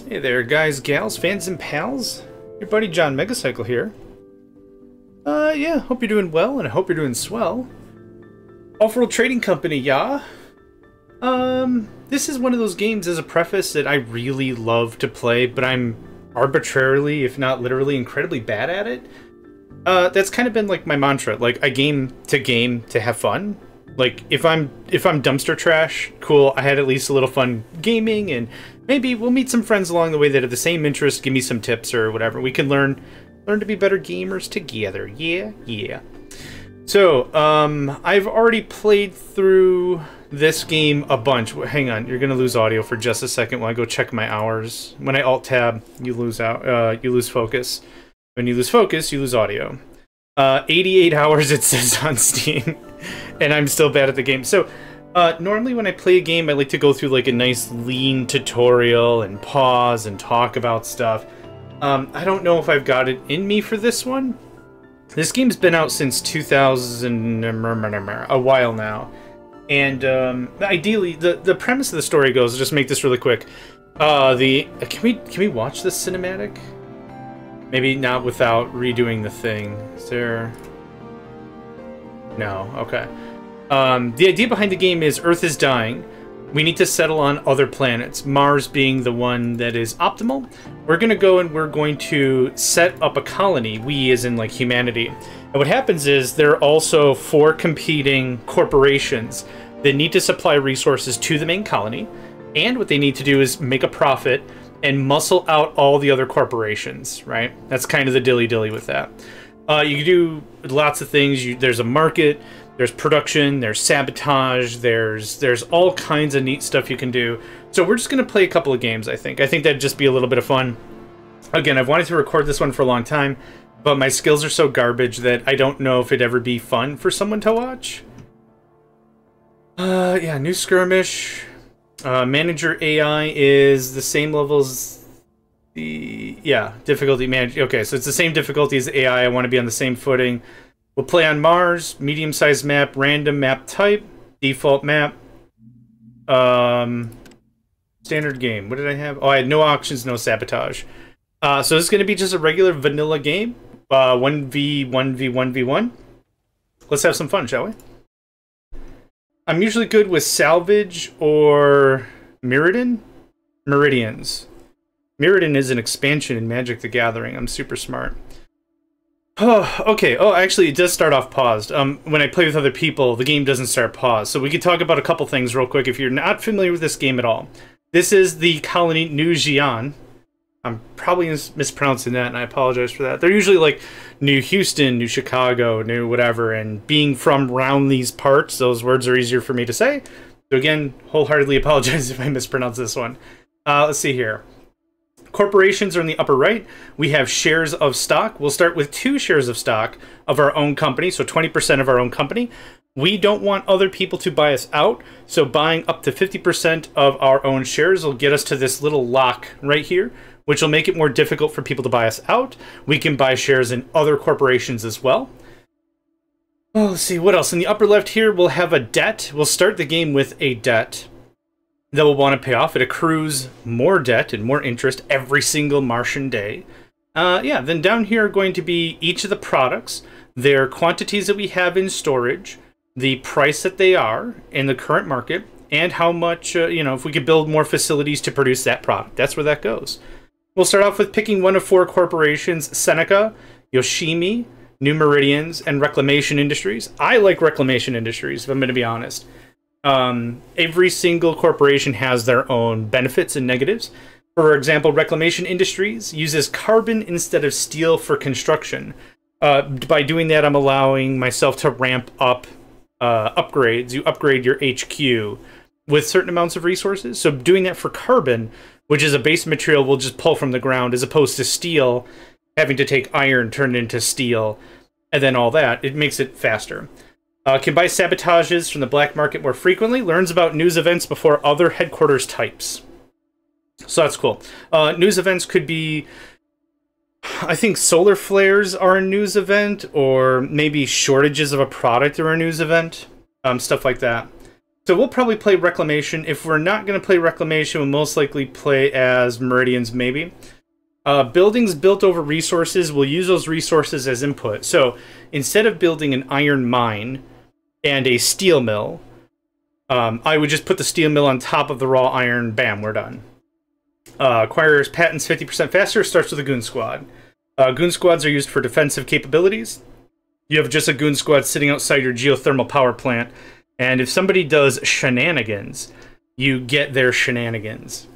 Hey there, guys, gals, fans, and pals. Your buddy JohnMegacycle here. Yeah, hope you're doing well, and I hope you're doing swell. Offworld Trading Company, yeah? This is one of those games, as a preface, that I really love to play, but I'm arbitrarily, if not literally, incredibly bad at it. That's kind of been, like, my mantra. Like, I game to have fun. Like, if I'm dumpster trash, cool, I had at least a little fun gaming, and maybe we'll meet some friends along the way that have the same interest, give me some tips or whatever. We can learn to be better gamers together. Yeah. So, I've already played through this game a bunch. Hang on, you're gonna lose audio for just a second while I go check my hours. When I Alt-Tab, you lose focus. When you lose focus, you lose audio. 88 hours it says on Steam, and I'm still bad at the game. So, normally when I play a game, I like to go through like a nice lean tutorial and pause and talk about stuff. I don't know if I've got it in me for this one. This game's been out since 2000, a while now. And ideally, the premise of the story goes, I'll just make this really quick. Can we watch this cinematic? Maybe not without redoing the thing. Is there... No, okay. The idea behind the game is Earth is dying. We need to settle on other planets, Mars being the one that is optimal. We're going to go and we're going to set up a colony, we as in like humanity. And what happens is there are also 4 competing corporations that need to supply resources to the main colony. And what they need to do is make a profit and muscle out all the other corporations, right? That's kind of the dilly-dilly with that. You can do lots of things. There's a market, there's production, there's sabotage, there's all kinds of neat stuff you can do. So we're just going to play a couple of games, I think. I think that'd just be a little bit of fun. Again, I've wanted to record this one for a long time, but my skills are so garbage that I don't know if it'd ever be fun for someone to watch. Yeah, new skirmish. Manager AI is the same level as the... Yeah, difficulty manager. Okay, so it's the same difficulty as AI. I want to be on the same footing. We'll play on Mars, medium-sized map, random map type, default map. Standard game. What did I have? Oh, I had no auctions, no sabotage. So this is going to be just a regular vanilla game. 1v1v1v1. Let's have some fun, shall we? I'm usually good with salvage or Meridians. Meridian is an expansion in Magic the Gathering. I'm super smart. Oh, okay. Oh, actually, it does start off paused. When I play with other people, the game doesn't start paused. So we could talk about a couple things real quick if you're not familiar with this game at all. This is the colony New Xi'an. I'm probably mispronouncing that, and I apologize for that. They're usually like New Houston, New Chicago, New whatever, and being from around these parts, those words are easier for me to say. So again, wholeheartedly apologize if I mispronounce this one. Let's see here. Corporations are in the upper right. We have shares of stock. We'll start with 2 shares of stock of our own company, so 20% of our own company. We don't want other people to buy us out, so buying up to 50% of our own shares will get us to this little lock right here, which will make it more difficult for people to buy us out. We can buy shares in other corporations as well. Oh, let's see, what else? In the upper left here, we'll have a debt. We'll start the game with a debt that we'll want to pay off. It accrues more debt and more interest every single Martian day. Yeah, then down here are going to be each of the products, their quantities that we have in storage, the price that they are in the current market, and how much, you know, if we could build more facilities to produce that product. That's where that goes. We'll start off with picking one of 4 corporations: Seneca, Yoshimi, New Meridians, and Reclamation Industries. I like Reclamation Industries, if I'm going to be honest. Every single corporation has their own benefits and negatives. For example, Reclamation Industries uses carbon instead of steel for construction. By doing that, I'm allowing myself to ramp up upgrades. You upgrade your HQ with certain amounts of resources. So doing that for carbon, which is a base material we'll just pull from the ground, as opposed to steel, having to take iron, turn it into steel, and then all that, it makes it faster. Can buy sabotages from the black market more frequently, learns about news events before other headquarters types. So that's cool. News events could be, I think solar flares are a news event, or maybe shortages of a product are a news event, stuff like that. So we'll probably play Reclamation. If we're not going to play Reclamation, we'll most likely play as Meridians, maybe. Buildings built over resources, we'll use those resources as input. So instead of building an iron mine and a steel mill, I would just put the steel mill on top of the raw iron. Bam, we're done. Acquires patents 50% faster, starts with a goon squad. Goon squads are used for defensive capabilities. You have just a goon squad sitting outside your geothermal power plant, and if somebody does shenanigans, you get their shenanigans.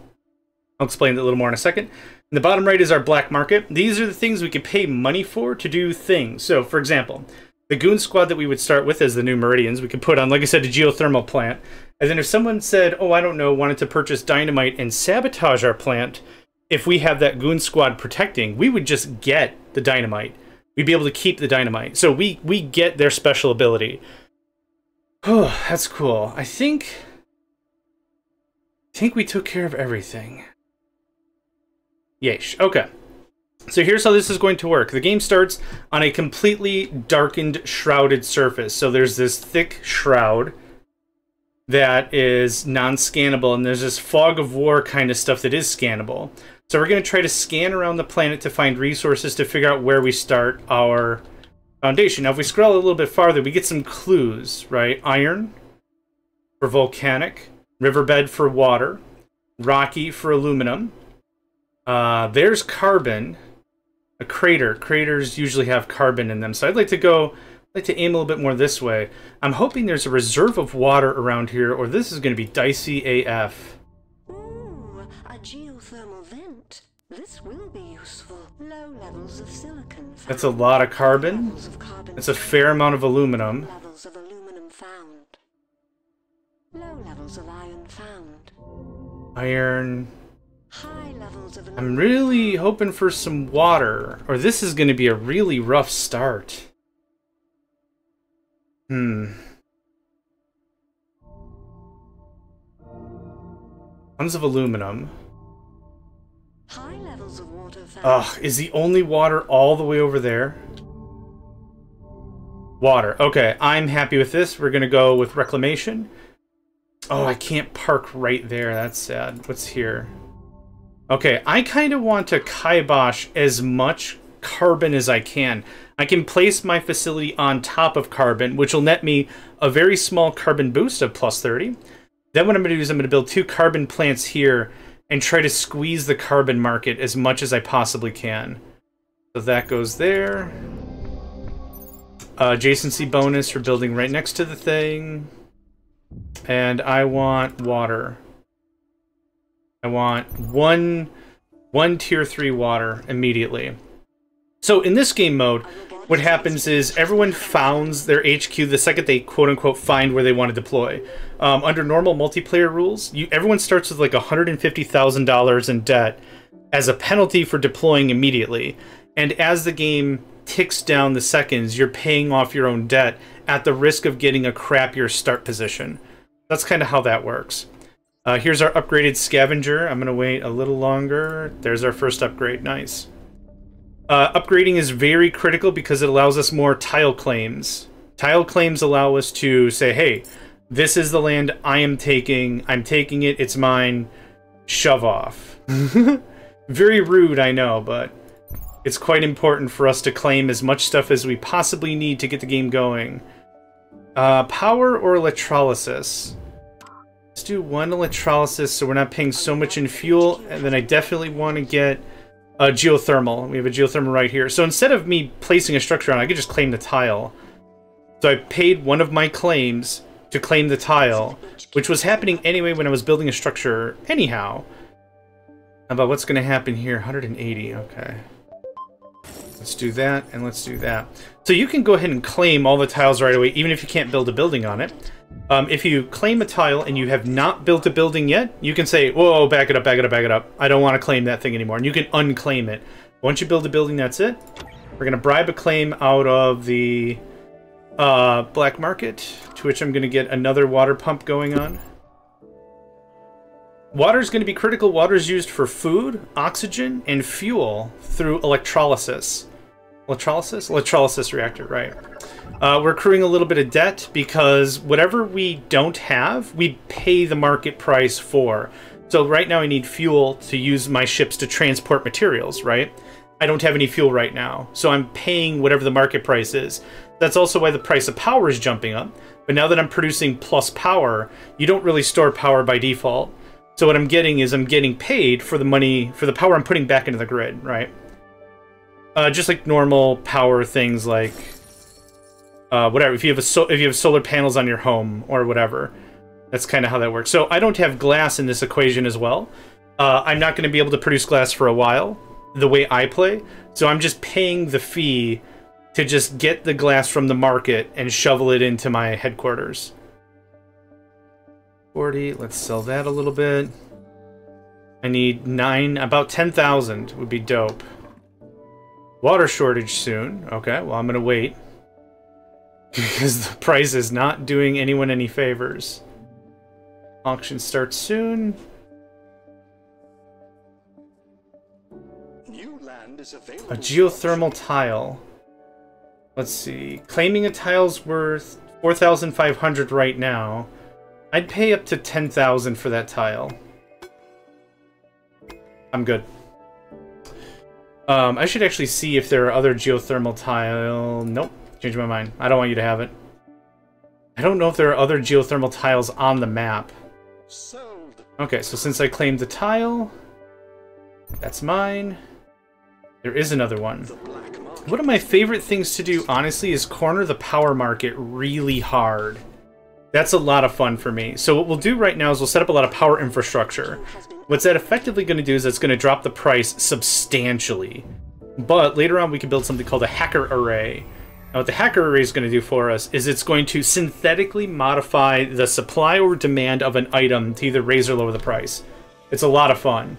I'll explain that a little more in a second. In the bottom right is our black market. These are the things we could pay money for to do things. So, for example, the goon squad that we would start with as the new Meridians, we could put on, like I said, a geothermal plant. And then if someone said, oh, I don't know, wanted to purchase dynamite and sabotage our plant, if we have that goon squad protecting, we would just get the dynamite. We'd be able to keep the dynamite. So we get their special ability. Oh, that's cool. I think we took care of everything. Yeesh. Okay. So here's how this is going to work. The game starts on a completely darkened, shrouded surface. So there's this thick shroud that is non-scannable, and there's this fog of war kind of stuff that is scannable. So we're going to try to scan around the planet to find resources to figure out where we start our foundation. Now, if we scroll a little bit farther, we get some clues, right? Iron for volcanic, riverbed for water, rocky for aluminum. There's carbon, a crater. Craters usually have carbon in them, so I'd like to aim a little bit more this way. I'm hoping there's a reserve of water around here, or this is going to be dicey AF. Ooh, a geothermal vent. This will be useful. Low levels of silicon. That's a lot of carbon. That's a fair amount of aluminum. Levels of aluminum found. Low levels of iron found. Iron. High levels of I'm really hoping for some water, or this is going to be a really rough start. Tons of aluminum. High levels of water found. Ugh, is the only water all the way over there? Water. Okay, I'm happy with this. We're going to go with reclamation. Oh, I can't park right there. That's sad. What's here? Okay, I kind of want to kibosh as much carbon as I can. I can place my facility on top of carbon, which will net me a very small carbon boost of plus 30. Then what I'm going to do is I'm going to build 2 carbon plants here and try to squeeze the carbon market as much as I possibly can. So that goes there. Adjacency bonus for building right next to the thing. And I want water. I want one tier 3 water immediately. So in this game mode, what happens is everyone founds their HQ the second they quote-unquote find where they want to deploy. Under normal multiplayer rules, everyone starts with like $150,000 in debt as a penalty for deploying immediately. And as the game ticks down the seconds, you're paying off your own debt at the risk of getting a crappier start position. That's kind of how that works. Here's our upgraded scavenger. I'm going to wait a little longer. There's our first upgrade. Nice. Upgrading is very critical because it allows us more tile claims. Tile claims allow us to say, hey, this is the land I am taking. I'm taking it. It's mine. Shove off. Very rude, I know, but it's quite important for us to claim as much stuff as we possibly need to get the game going. Power or electrolysis? Let's do 1 electrolysis so we're not paying so much in fuel, and then I definitely want to get a geothermal. We have a geothermal right here. So instead of me placing a structure on, I could just claim the tile. So I paid one of my claims to claim the tile, which was happening anyway when I was building a structure anyhow. How about what's going to happen here? 180, okay. Let's do that, and let's do that. So you can go ahead and claim all the tiles right away, even if you can't build a building on it. If you claim a tile and you have not built a building yet, you can say, whoa, back it up, back it up, back it up. I don't want to claim that thing anymore. And you can unclaim it. Once you build a building, that's it. We're going to bribe a claim out of the black market, to which I'm going to get another water pump going on. Water is going to be critical. Water is used for food, oxygen, and fuel through electrolysis. Electrolysis? Electrolysis reactor, right. We're accruing a little bit of debt because whatever we don't have, we pay the market price for. So right now I need fuel to use my ships to transport materials, right? I don't have any fuel right now, so I'm paying whatever the market price is. That's also why the price of power is jumping up. But now that I'm producing plus power, you don't really store power by default. So what I'm getting is I'm getting paid for the money, for the power I'm putting back into the grid, right? Just like normal power things like whatever. If you have solar panels on your home or whatever, that's kind of how that works. So I don't have glass in this equation as well. I'm not going to be able to produce glass for a while, the way I play. So I'm just paying the fee to just get the glass from the market and shovel it into my headquarters. 40, let's sell that a little bit. I need 9, about 10,000 would be dope. Water shortage soon. Okay, well I'm gonna wait. Because the price is not doing anyone any favors. Auction starts soon. New land is available. A geothermal tile. Let's see. Claiming a tile's worth 4,500 right now. I'd pay up to 10,000 for that tile. I'm good. I should actually see if there are other geothermal tile. Nope. Changed my mind. I don't want you to have it. I don't know if there are other geothermal tiles on the map. Sold. Okay, so since I claimed the tile, that's mine. There is another one. One of my favorite things to do, honestly, is corner the power market really hard. That's a lot of fun for me. So what we'll do right now is we'll set up a lot of power infrastructure. What's that effectively going to do is it's going to drop the price substantially. But later on we can build something called a hacker array. Now what the hacker array is going to do for us is it's going to synthetically modify the supply or demand of an item to either raise or lower the price. It's a lot of fun.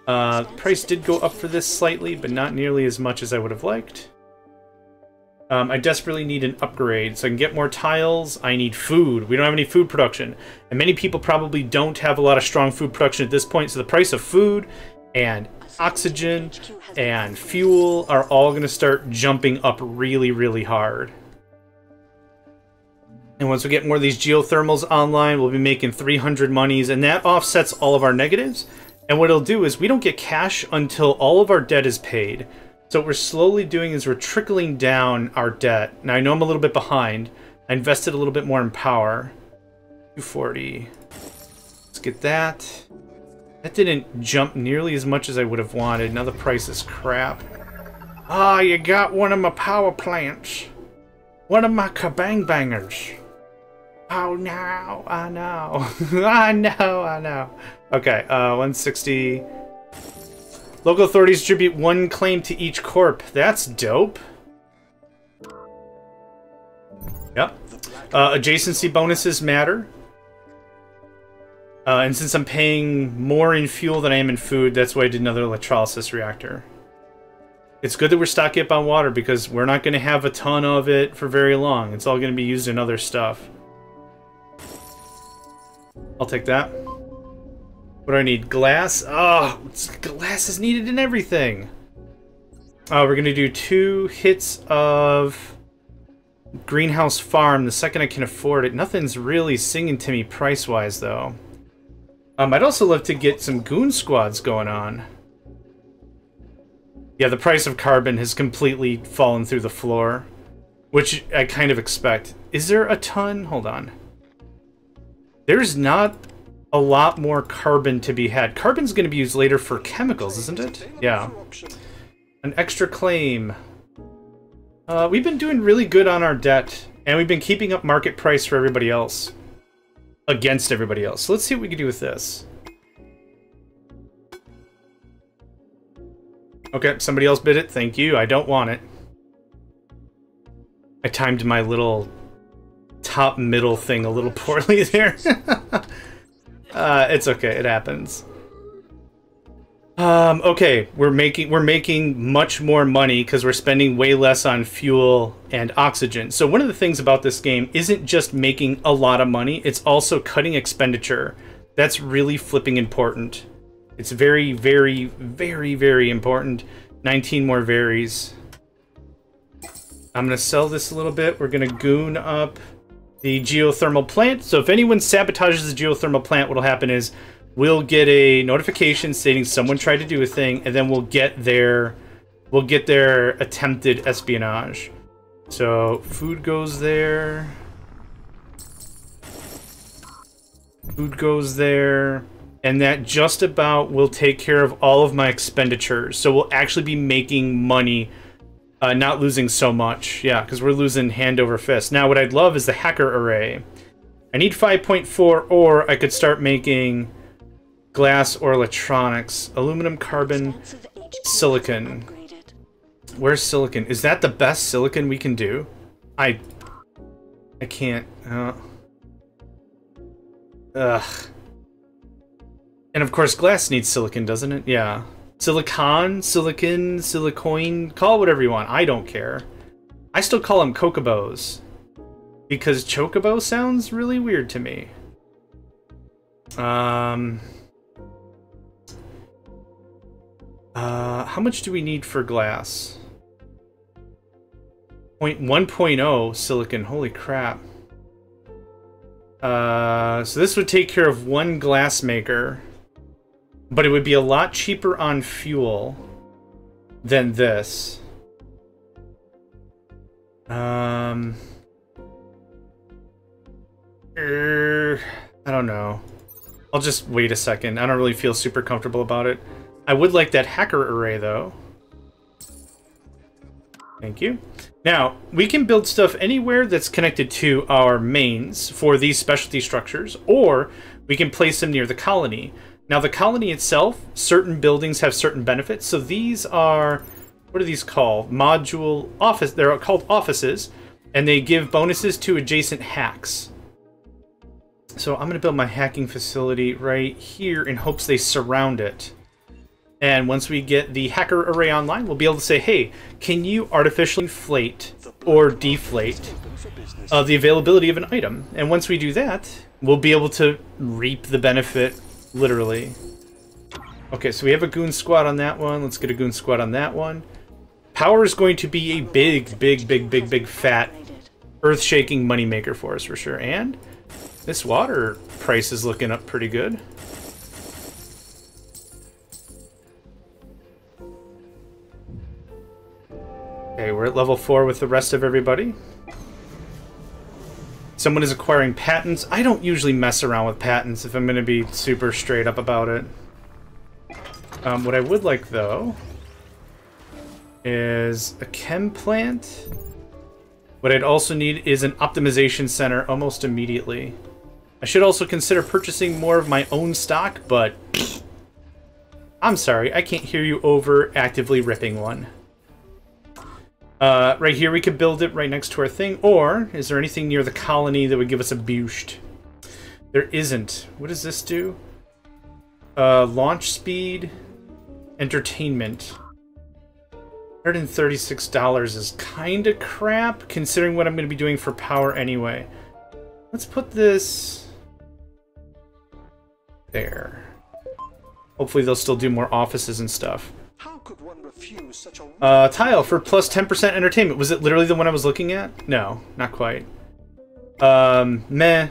Price did go up for this slightly, but not nearly as much as I would have liked. I desperately need an upgrade, so I can get more tiles. I need food. We don't have any food production. And many people probably don't have a lot of strong food production at this point, so the price of food and oxygen and fuel are all going to start jumping up really, really hard. And once we get more of these geothermals online, we'll be making 300 monies, and that offsets all of our negatives. And what it'll do is we don't get cash until all of our debt is paid. So what we're slowly doing is we're trickling down our debt. Now I know I'm a little bit behind. I invested a little bit more in power. 240. Let's get that. That didn't jump nearly as much as I would have wanted. Now the price is crap. Ah, you got one of my power plants. One of my kabang bangers. Oh no, I know. I know. Okay, 160. Local authorities distribute 1 claim to each corp. That's dope. Yep. Adjacency bonuses matter. And since I'm paying more in fuel than I am in food, that's why I did another electrolysis reactor. It's good that we're stocking up on water because we're not going to have a ton of it for very long. It's all going to be used in other stuff. I'll take that. What do I need? Glass? Oh, glass is needed in everything. We're going to do 2 hits of Greenhouse Farm the second I can afford it. Nothing's really singing to me price-wise, though. I'd also love to get some goon squads going on. Yeah, the price of carbon has completely fallen through the floor, which I kind of expect. Is there a ton? Hold on. There's not a lot more carbon to be had. Carbon's going to be used later for chemicals, isn't it? Yeah. An extra claim. We've been doing really good on our debt, and we've been keeping up market price for everybody else. Against everybody else. So let's see what we can do with this. Okay, somebody else bid it. Thank you. I don't want it. I timed my little top middle thing a little poorly there. It's okay. It happens. Okay, we're making much more money because we're spending way less on fuel and oxygen. So one of the things about this game isn't just making a lot of money, it's also cutting expenditure. That's really flipping important. It's very, very, very, very important. 19 more varies. I'm going to sell this a little bit. We're going to goon up the geothermal plant. So if anyone sabotages the geothermal plant, what'll happen is we'll get a notification stating someone tried to do a thing, and then we'll get their attempted espionage. So food goes there. Food goes there. And that just about will take care of all of my expenditures. So we'll actually be making money, not losing so much. Yeah, because we're losing hand over fist. Now, what I'd love is the hacker array. I need 5.4, or I could start making glass or electronics. Aluminum, carbon, silicon. Where's silicon? Is that the best silicon we can do? I can't. Ugh. And of course, glass needs silicon, doesn't it? Yeah. Silicon, silicon, silicoin, call it whatever you want. I don't care. I still call them chocobos. Because chocobo sounds really weird to me. How much do we need for glass? 1.0 silicon, holy crap. So this would take care of one glass maker. But it would be a lot cheaper on fuel than this. I don't know. I'll just wait a second. I don't really feel super comfortable about it. I would like that hacker array, though. Thank you. Now, we can build stuff anywhere that's connected to our mains for these specialty structures, or we can place them near the colony. Now, the colony itself, certain buildings have certain benefits. So these are, what are these called? Module office. They're called offices, and they give bonuses to adjacent hacks. So I'm going to build my hacking facility right here in hopes they surround it. And once we get the hacker array online, we'll be able to say, hey, can you artificially inflate or deflate the availability of an item? And once we do that, we'll be able to reap the benefit. Literally. Okay, so we have a goon squad on that one. Let's get a goon squad on that one. Power is going to be a big, fat, earth-shaking moneymaker for us, for sure. And this water price is looking up pretty good. Okay, we're at level 4 with the rest of everybody. Someone is acquiring patents. I don't usually mess around with patents if I'm going to be super straight up about it. What I would like, though, is a chem plant. What I'd also need is an optimization center almost immediately. I should also consider purchasing more of my own stock, but I'm sorry, I can't hear you over actively ripping one. Right here, we could build it right next to our thing. Or, is there anything near the colony that would give us a boost? There isn't. What does this do? Launch speed, entertainment. $136 is kind of crap, considering what I'm going to be doing for power anyway. Let's put this there. Hopefully they'll still do more offices and stuff. How could one refuse such a tile for plus 10% entertainment. Was it literally the one I was looking at? No, not quite. Meh.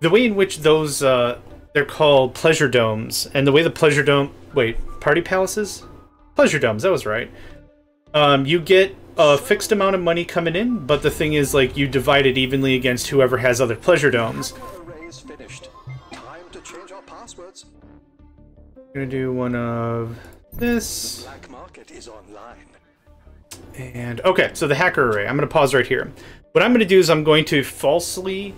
The way in which those, they're called pleasure domes, and the way the pleasure dome... Wait, party palaces? Pleasure domes, that was right. You get a fixed amount of money coming in, but the thing is, like, you divide it evenly against whoever has other pleasure domes. array is finished. Time to change our passwords. I'm gonna do one of this. Black market is online. And, okay, so the hacker array. I'm gonna pause right here. What I'm gonna do is I'm going to falsely...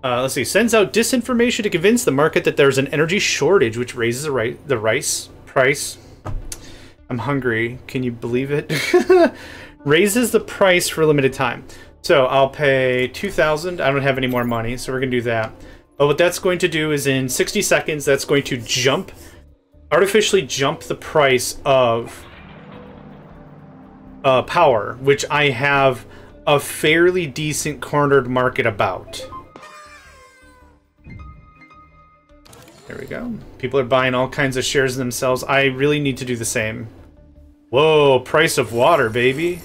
let's see, sends out disinformation to convince the market that there's an energy shortage, which raises the rice price. I'm hungry. Can you believe it? Raises the price for a limited time. So I'll pay 2,000. I don't have any more money, so we're going to do that. But what that's going to do is in 60 seconds, that's going to artificially jump the price of power, which I have a fairly decent cornered market about. There we go. People are buying all kinds of shares of themselves. I really need to do the same. Whoa, price of water, baby.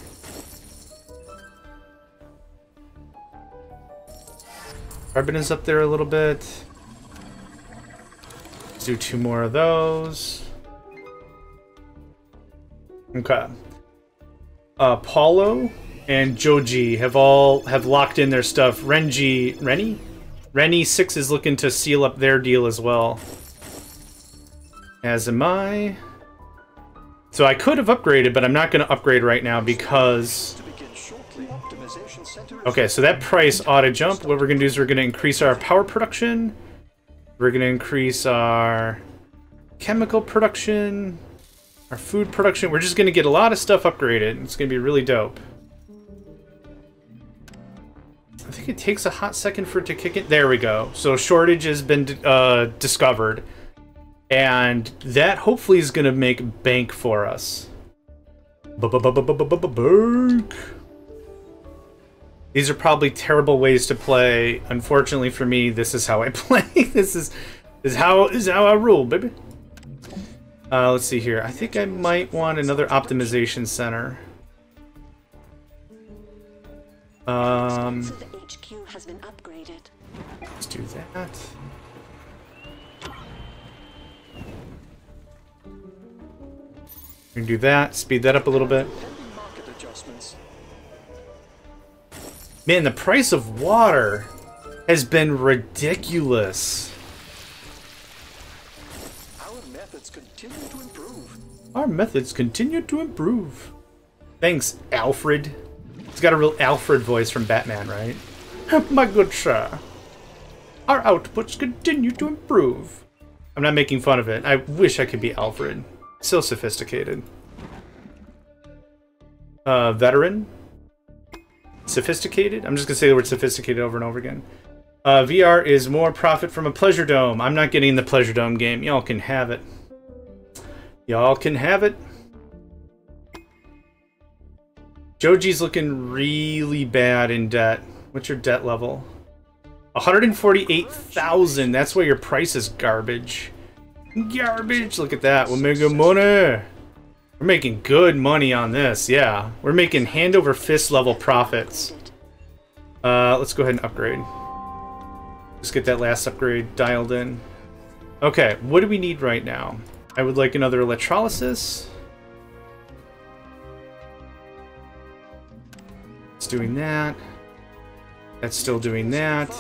Carbon is up there a little bit. Let's do 2 more of those. Okay. Paulo and Joji have locked in their stuff. Rennie 6 is looking to seal up their deal as well. As am I. So I could have upgraded, but I'm not going to upgrade right now because... Okay, so that price ought to jump. What we're going to do is we're going to increase our power production. We're going to increase our chemical production, our food production. We're just going to get a lot of stuff upgraded. It's going to be really dope. I think it takes a hot second for it to kick in. There we go. So shortage has been discovered. And that hopefully is going to make bank for us. Bank. These are probably terrible ways to play. Unfortunately for me, this is how I play. This is how I rule, baby. Let's see here. I think I might want another optimization center. So the HQ has been upgraded. Let's do that. We can do that, speed that up a little bit. Man, the price of water has been ridiculous. Our methods continue to improve. Our methods continue to improve. Thanks, Alfred. He's got a real Alfred voice from Batman, right? My good sir. Our outputs continue to improve. I'm not making fun of it. I wish I could be Alfred. So sophisticated. Veteran. Sophisticated? I'm just gonna say the word sophisticated over and over again. VR is more profit from a pleasure dome. I'm not getting the pleasure dome game. Y'all can have it. Y'all can have it. Joji's looking really bad in debt. What's your debt level? 148,000. That's why your price is garbage. Garbage! Look at that. We're making money! We're making good money on this, yeah. We're making hand over fist level profits. Let's go ahead and upgrade. Just get that last upgrade dialed in. Okay, what do we need right now? I would like another electrolysis. It's doing that. That's still doing that.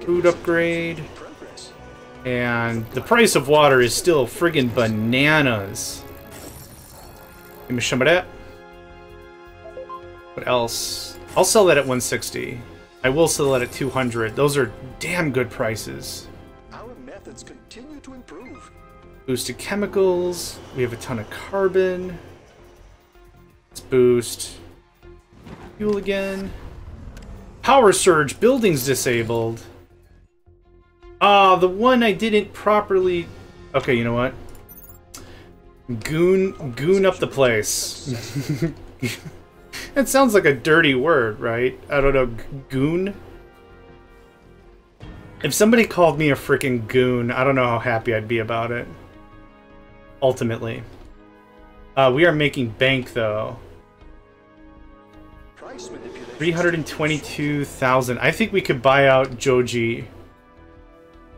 Food upgrade. And the price of water is still friggin' bananas. Give me some of that. What else? I'll sell that at 160. I will sell that at 200. Those are damn good prices. Our methods continue to improve. Boosted chemicals. We have a ton of carbon. Let's boost fuel again. Power surge. Buildings disabled. The one I didn't properly... Okay, you know what? Goon up the place. That sounds like a dirty word, right? I don't know, goon? If somebody called me a freaking goon, I don't know how happy I'd be about it. Ultimately. We are making bank, though. 322,000. I think we could buy out Joji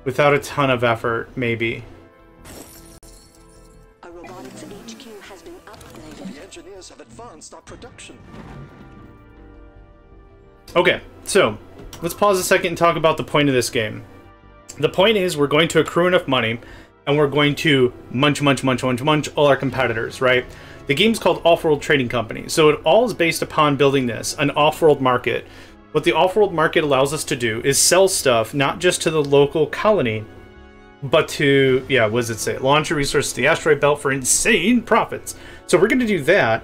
without a ton of effort, maybe. A robotics HQ has been upgraded. The engineers have advanced our production. Okay, so let's pause a second and talk about the point of this game. The point is we're going to accrue enough money and we're going to munch all our competitors, right? The game's called Offworld Trading Company, so it all is based upon building this, an off-world market. What the off-world market allows us to do is sell stuff not just to the local colony, but to, yeah, what does it say? Launch a resource to the asteroid belt for insane profits. So we're going to do that,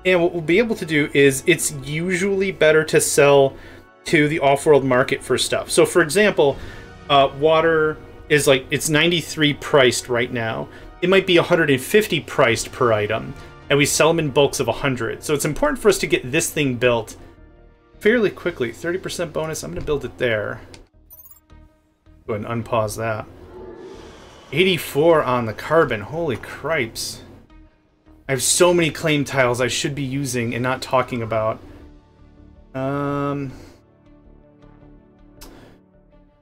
and what we'll be able to do is it's usually better to sell to the off-world market for stuff. So for example, water is like, it's 93 priced right now. It might be 150 priced per item, and we sell them in bulks of 100. So it's important for us to get this thing built fairly quickly. 30% bonus, I'm going to build it there. Go ahead and unpause that. 84 on the carbon, holy cripes. I have so many claim tiles I should be using and not talking about.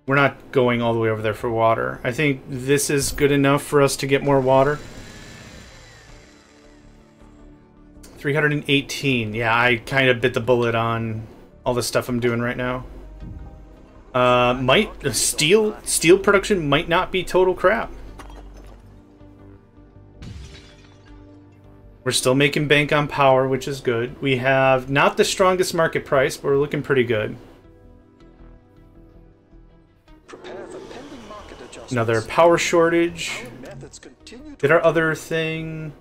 We're not going all the way over there for water. I think this is good enough for us to get more water. 318. Yeah, I kind of bit the bullet on all the stuff I'm doing right now. Steel production might not be total crap. We're still making bank on power, which is good. We have not the strongest market price, but we're looking pretty good. Another power shortage. Did our other thing.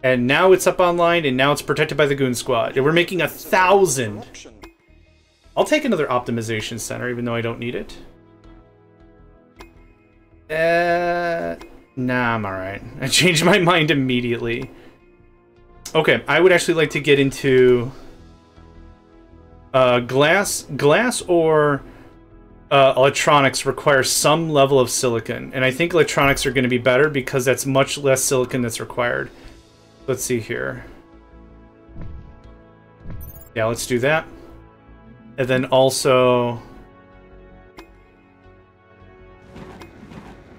And now it's up online, and now it's protected by the Goon Squad. And we're making 1,000. I'll take another optimization center, even though I don't need it. Nah, I'm alright. I changed my mind immediately. Okay, I would actually like to get into glass or electronics require some level of silicon, and I think electronics are going to be better because that's much less silicon that's required. Let's see here. Yeah, let's do that. And then also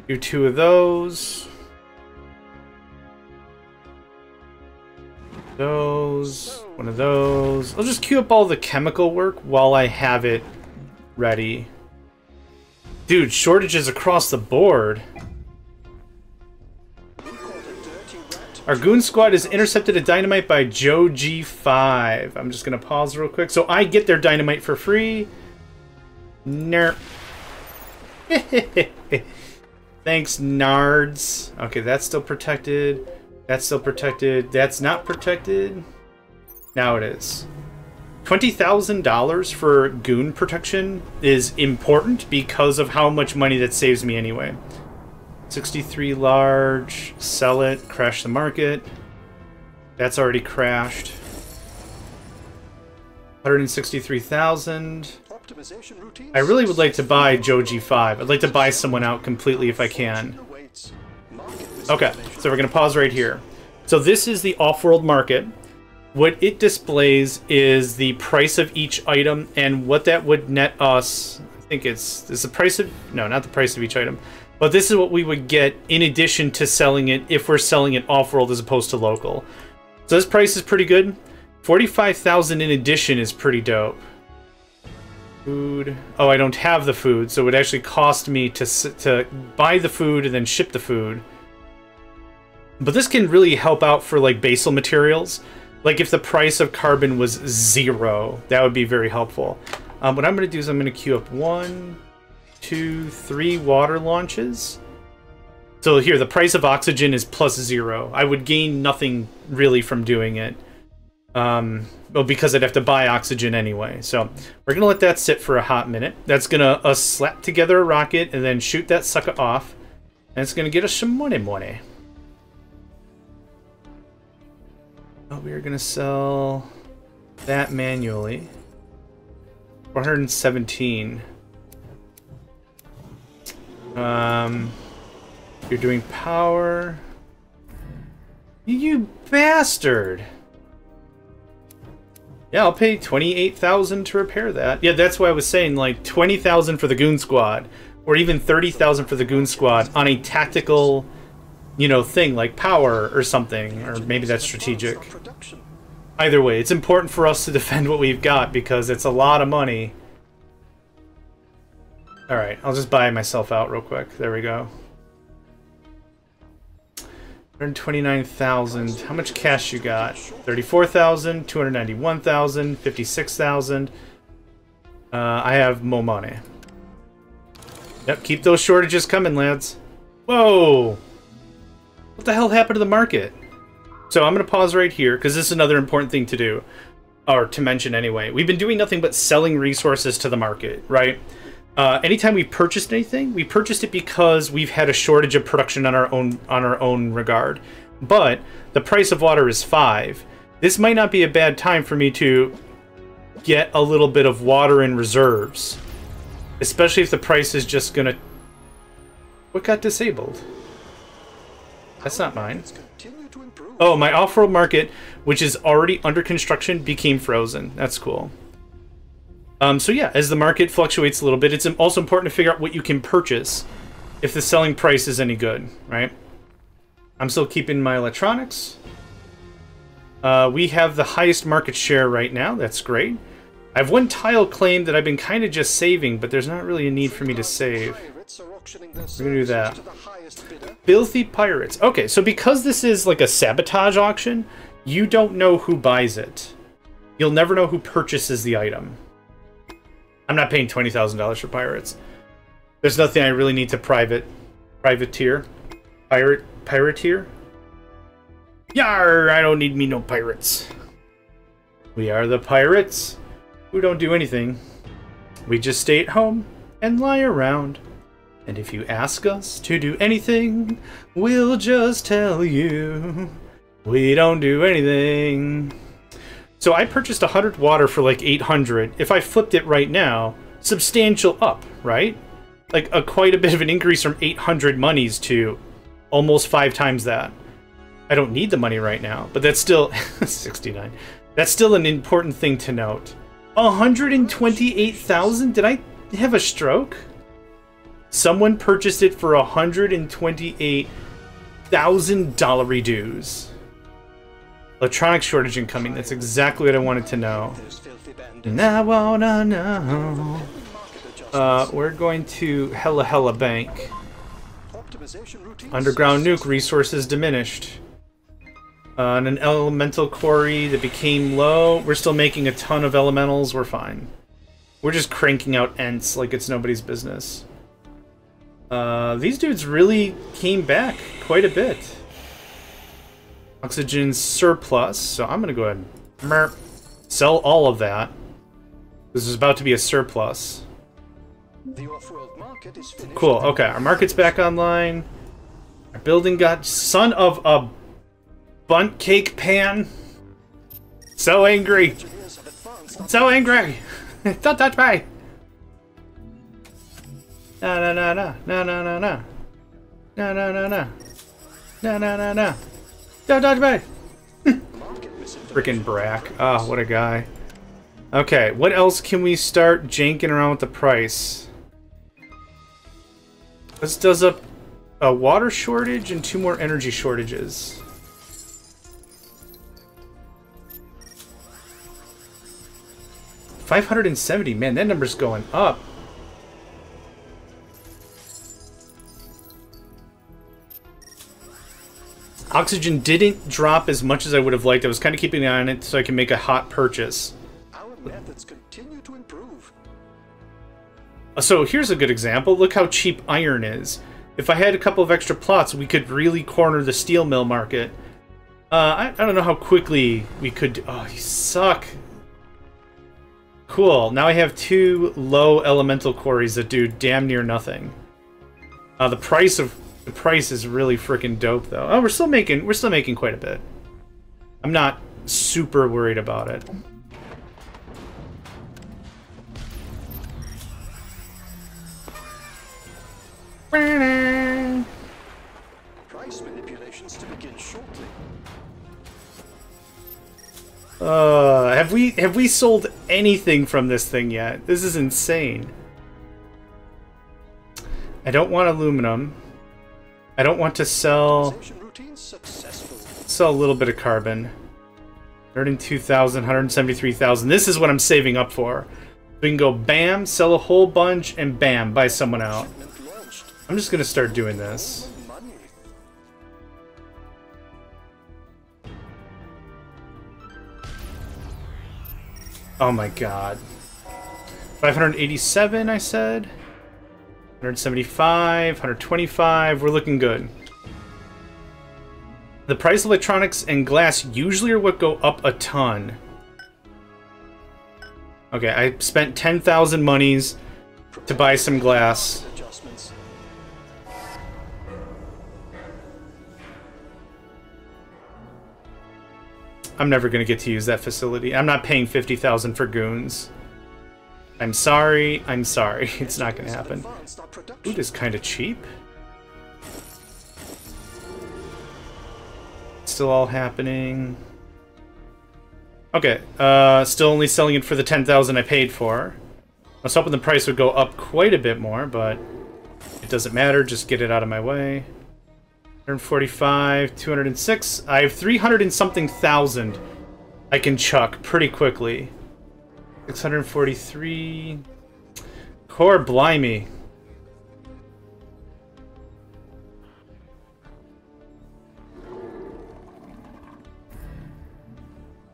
do 2 of those. One of those. I'll just queue up all the chemical work while I have it ready. Dude, shortages across the board. Our Goon Squad has intercepted a dynamite by Joe G5. I'm just going to pause real quick. So I get their dynamite for free. Nerp. Thanks, Nards. Okay, that's still protected. That's still protected. That's not protected. Now it is. $20,000 for Goon protection is important because of how much money that saves me anyway. 63 large, sell it, crash the market. That's already crashed. 163,000. I really would like to buy Joe G5. I'd like to buy someone out completely if I can. Okay, so we're going to pause right here. So this is the off-world market. What it displays is the price of each item and what that would net us. I think it's the price of, no, not the price of each item. But this is what we would get in addition to selling it if we're selling it off-world as opposed to local. So this price is pretty good. 45,000 in addition is pretty dope. Food. Oh, I don't have the food, so it would actually cost me to buy the food and then ship the food. But this can really help out for like basal materials. Like if the price of carbon was 0, that would be very helpful. What I'm going to do is I'm going to queue up 1, 2, 3 water launches. So here, the price of oxygen is +0. I would gain nothing really from doing it. Well, because I'd have to buy oxygen anyway. So we're going to let that sit for a hot minute. That's going to slap together a rocket and then shoot that sucker off. And it's going to get us some money. Oh, we are going to sell that manually. 417. You're doing power. You bastard! Yeah, I'll pay 28,000 to repair that. Yeah, that's why I was saying, like, 20,000 for the Goon Squad, or even 30,000 for the Goon Squad on a tactical, you know, thing like power or something, or maybe that's strategic. Either way, it's important for us to defend what we've got because it's a lot of money. Alright, I'll just buy myself out real quick. There we go. 129,000. How much cash you got? 34,000, 291,000, 56,000. I have more money. Yep, keep those shortages coming, lads. Whoa! What the hell happened to the market? So I'm going to pause right here, because this is another important thing to do. Or to mention anyway. We've been doing nothing but selling resources to the market, right? Anytime we purchased anything, we purchased it because we've had a shortage of production on our own regard. But the price of water is 5. This might not be a bad time for me to get a little bit of water in reserves. Especially if the price is just gonna... What got disabled? That's not mine. Oh, my off-world market, which is already under construction, became frozen. That's cool. So yeah, as the market fluctuates a little bit, it's also important to figure out what you can purchase if the selling price is any good, right? I'm still keeping my electronics. We have the highest market share right now. That's great. I have one tile claim that I've been kind of just saving, but there's not really a need for me to save. We're gonna do that. Filthy Pirates. Okay, so because this is like a sabotage auction, you don't know who buys it. You'll never know who purchases the item. I'm not paying $20,000 for pirates. There's nothing I really need to privateer. Pirateer? Yar! I don't need me no pirates. We are the pirates who don't do anything. We just stay at home and lie around. And if you ask us to do anything, we'll just tell you we don't do anything. So I purchased 100 water for like 800. If I flipped it right now, substantial up, right? Like quite a bit of an increase from 800 monies to almost 5 times that. I don't need the money right now, but that's still 69. That's still an important thing to note. 128,000? Did I have a stroke? Someone purchased it for $128,000 dues. Electronic shortage incoming. That's exactly what I wanted to know. And I wanna know. We're going to Hella Bank. Underground nuke resources diminished. And an elemental quarry that became low. We're still making a ton of elementals. We're fine. We're just cranking out Ents like it's nobody's business. These dudes really came back quite a bit. Oxygen surplus, so I'm gonna go ahead and sell all of that. This is about to be a surplus. The off-world market is finished. Cool, okay, our market's back online. Our building got... Son of a bunt cake pan. So angry. So angry. Don't touch me. No. Don't touch me! Frickin' Brack. Ah, oh, what a guy. Okay, what else can we start janking around with the price? This does up a water shortage and 2 more energy shortages. $570, man, that number's going up. Oxygen didn't drop as much as I would have liked. I was kind of keeping an eye on it so I can make a hot purchase. Our methods continue to improve. So here's a good example. Look how cheap iron is. If I had a couple of extra plots, we could really corner the steel mill market. I don't know how quickly we could... Oh, you suck. Cool. Now I have 2 low elemental quarries that do damn near nothing. The price is really freaking dope, though. Oh, we're still making quite a bit. I'm not super worried about it. Price manipulations to begin shortly. Have we sold anything from this thing yet? This is insane. I don't want aluminum. I don't want to sell a little bit of carbon. 102,000, 173,000. This is what I'm saving up for. We can go bam, sell a whole bunch, and bam, buy someone out. I'm just gonna start doing this. Oh my god. 587, I said. 175, 125, we're looking good. The price of electronics and glass usually are what go up a ton. Okay, I spent 10,000 monies to buy some glass. I'm never going to get to use that facility. I'm not paying 50,000 for goons. I'm sorry. It's not going to happen. Food is kind of cheap. Still all happening. Okay, still only selling it for the 10,000 I paid for. was hoping the price would go up quite a bit more, but it doesn't matter. Just get it out of my way. 145, 206. I have 300 and something thousand I can chuck pretty quickly. 643. Core blimey.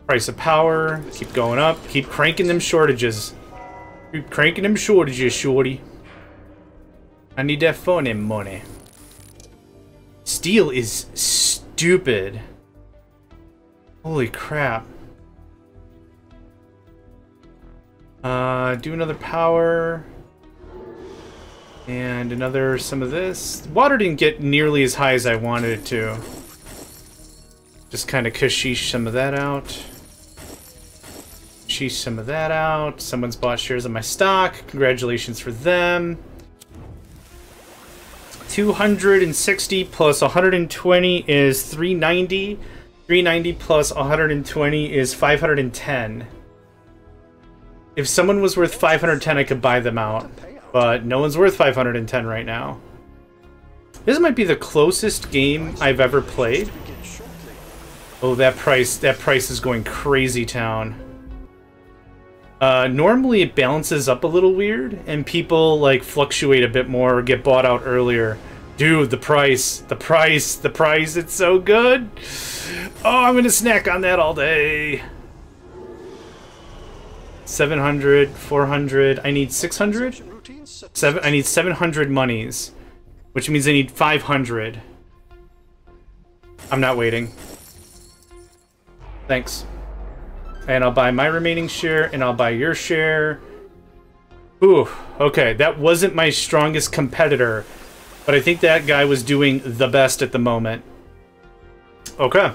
Price of power. Keep going up. Keep cranking them shortages. Keep cranking them shortages, shorty. I need that funny money. Steel is stupid. Holy crap. Do another power. And another some of this. Water didn't get nearly as high as I wanted it to. Just kind of kashish some of that out. Sheesh some of that out. Someone's bought shares of my stock. Congratulations for them. 260 plus 120 is 390. 390 plus 120 is 510. If someone was worth 510, I could buy them out. But no one's worth 510 right now. This might be the closest game I've ever played. Oh, that price is going crazy town. Normally it balances up a little weird, and people like fluctuate a bit more or get bought out earlier. Dude, the price, it's so good. Oh, I'm gonna snack on that all day. 700, 400, I need 600? I need 700 monies, which means I need 500. I'm not waiting. Thanks. And I'll buy my remaining share, and I'll buy your share. Ooh, okay, that wasn't my strongest competitor, but I think that guy was doing the best at the moment. Okay.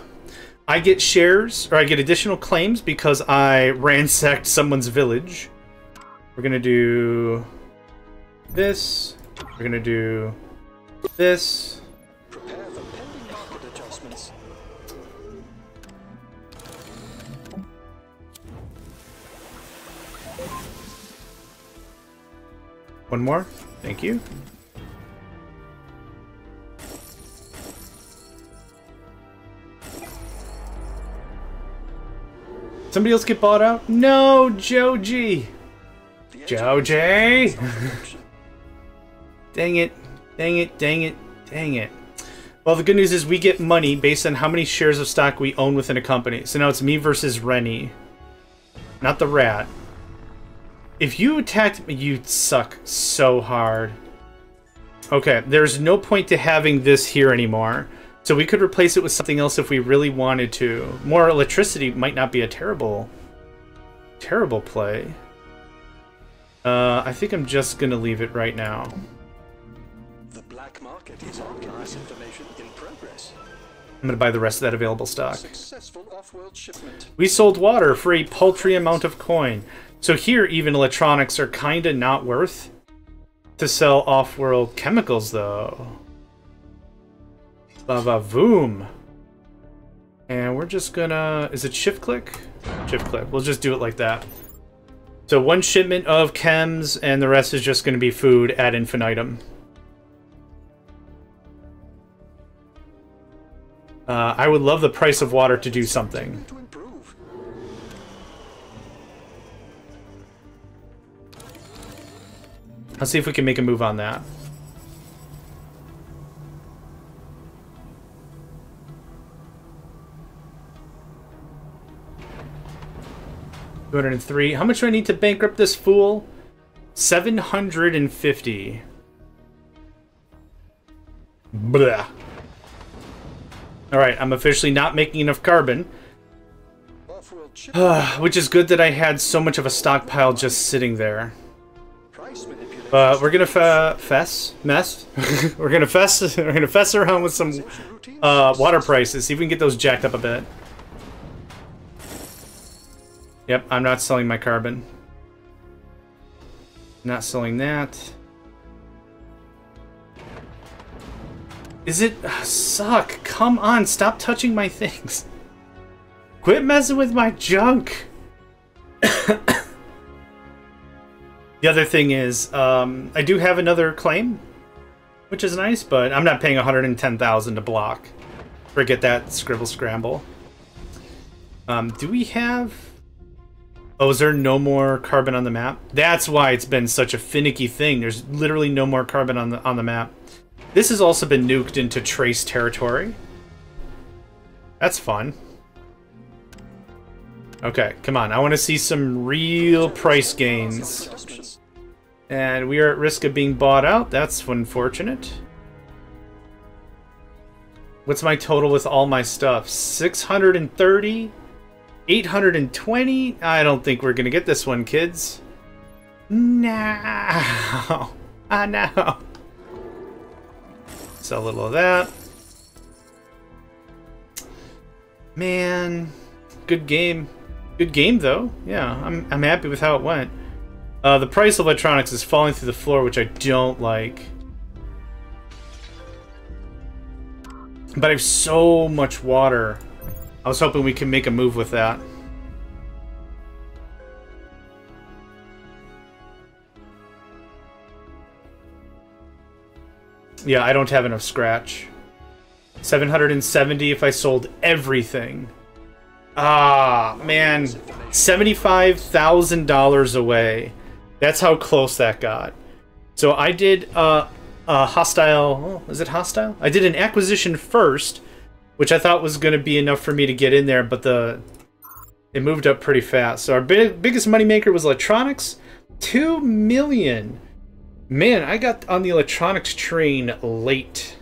I get shares, or I get additional claims because I ransacked someone's village. We're gonna do this. We're gonna do this. Prepare for pending market adjustments. One more. Thank you. Somebody else get bought out? No, Joji. Joji. Dang it. Dang it. Dang it. Dang it. Well, the good news is we get money based on how many shares of stock we own within a company. So now it's me versus Rennie. Not the rat. If you attacked me, you'd suck so hard. Okay, there's no point to having this here anymore. So we could replace it with something else if we really wanted to. More electricity might not be a terrible play. I think I'm just gonna leave it right now. The black market is organized information in progress. I'm gonna buy the rest of that available stock. Successful off-world shipment. We sold water for a paltry amount of coin. So here, even electronics are kinda not worth to sell off-world chemicals, though. Ba-va-voom. And we're just gonna... Is it shift-click? Shift-click. We'll just do it like that. So one shipment of chems, and the rest is just gonna be food ad infinitum. I would love the price of water to do something. Let's see if we can make a move on that. $203. How much do I need to bankrupt this fool? 750. Blah. Alright, I'm officially not making enough carbon. Which is good that I had so much of a stockpile just sitting there. But we're gonna we're gonna fess around with some water prices. See if we can get those jacked up a bit. Yep, I'm not selling my carbon. Not selling that. Is it... suck. Come on, stop touching my things. Quit messing with my junk. The other thing is, I do have another claim, which is nice, but I'm not paying 110,000 to block. Forget that scribble scramble. Do we have... Oh, is there no more carbon on the map? That's why it's been such a finicky thing. There's literally no more carbon on the map. This has also been nuked into trace territory. That's fun. Okay, come on. I want to see some real price gains. And we are at risk of being bought out. That's unfortunate. What's my total with all my stuff? 630? 820? I don't think we're gonna get this one, kids. No. I know. Sell a little of that. Man, good game. Good game though. Yeah, I'm happy with how it went. The price of electronics is falling through the floor, which I don't like. But I have so much water. I was hoping we could make a move with that. Yeah, I don't have enough scratch. 770 if I sold everything. Ah, man. $75,000 away. That's how close that got. So I did a hostile... Oh, is it hostile? I did an acquisition first, which I thought was going to be enough for me to get in there, but it moved up pretty fast. So our biggest moneymaker was electronics. 2 million. Man, I got on the electronics train late.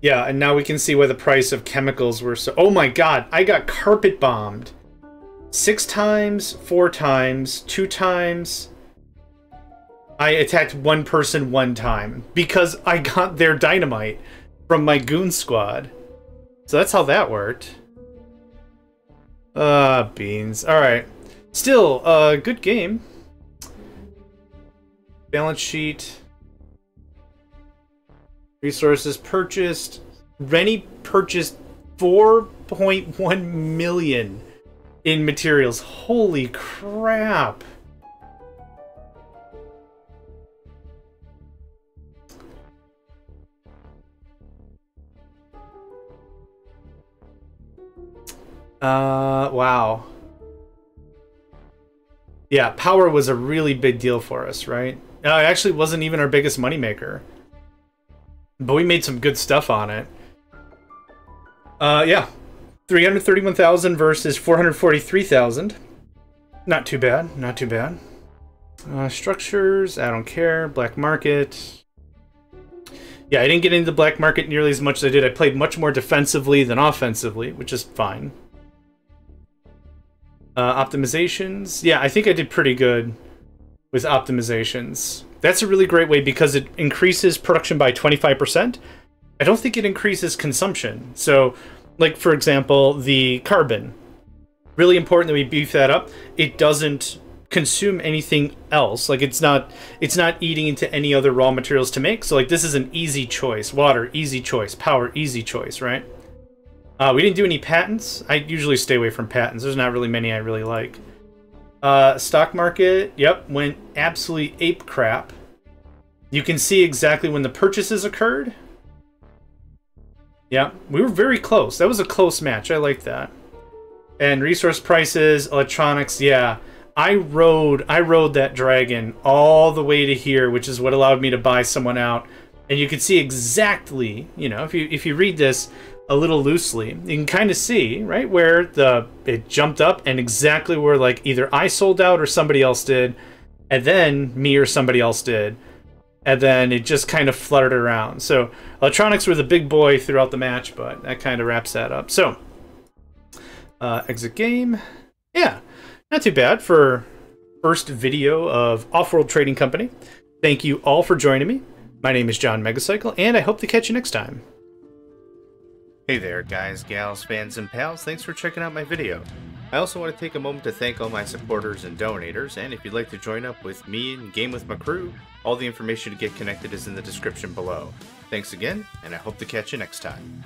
Yeah, and now we can see why the price of chemicals were so... Oh my god, I got carpet bombed. 6 times, 4 times, 2 times. I attacked one person 1 time because I got their dynamite from my goon squad. So that's how that worked. Beans. Alright. Still, good game. Balance sheet. Resources purchased. Rennie purchased 4.1 million in materials. Holy crap. Wow. Yeah, power was a really big deal for us, right? It actually wasn't even our biggest moneymaker. But we made some good stuff on it. Yeah. 331,000 versus 443,000. Not too bad, not too bad. Structures, I don't care. Black market. Yeah, I didn't get into the black market nearly as much as I did. I played much more defensively than offensively, which is fine. Optimizations. Yeah, I think I did pretty good with optimizations. That's a really great way because it increases production by 25%. I don't think it increases consumption. So, like, for example, the carbon. Really important that we beef that up. It doesn't consume anything else. Like, it's not eating into any other raw materials to make. So, like, this is an easy choice. Water, easy choice. Power, easy choice, right? We didn't do any patents. I usually stay away from patents. There's not really many I really like. Stock market, yep, went absolutely ape crap. You can see exactly when the purchases occurred. Yeah, we were very close. That was a close match. I like that. And resource prices, electronics, yeah. I rode that dragon all the way to here, which is what allowed me to buy someone out. And you can see exactly, you know, if you read this a little loosely, you can kind of see, right, where it jumped up and exactly where, like, either I sold out or somebody else did, and then me or somebody else did, and then it just kind of fluttered around. So electronics were the big boy throughout the match, but that kind of wraps that up. So exit game. Yeah, not too bad for first video of Offworld Trading Company. Thank you all for joining me. My name is JohnMegacycle, and I hope to catch you next time. Hey there, guys, gals, fans, and pals. Thanks for checking out my video. I also want to take a moment to thank all my supporters and donators, and if you'd like to join up with me and game with my crew, all the information to get connected is in the description below. Thanks again, and I hope to catch you next time.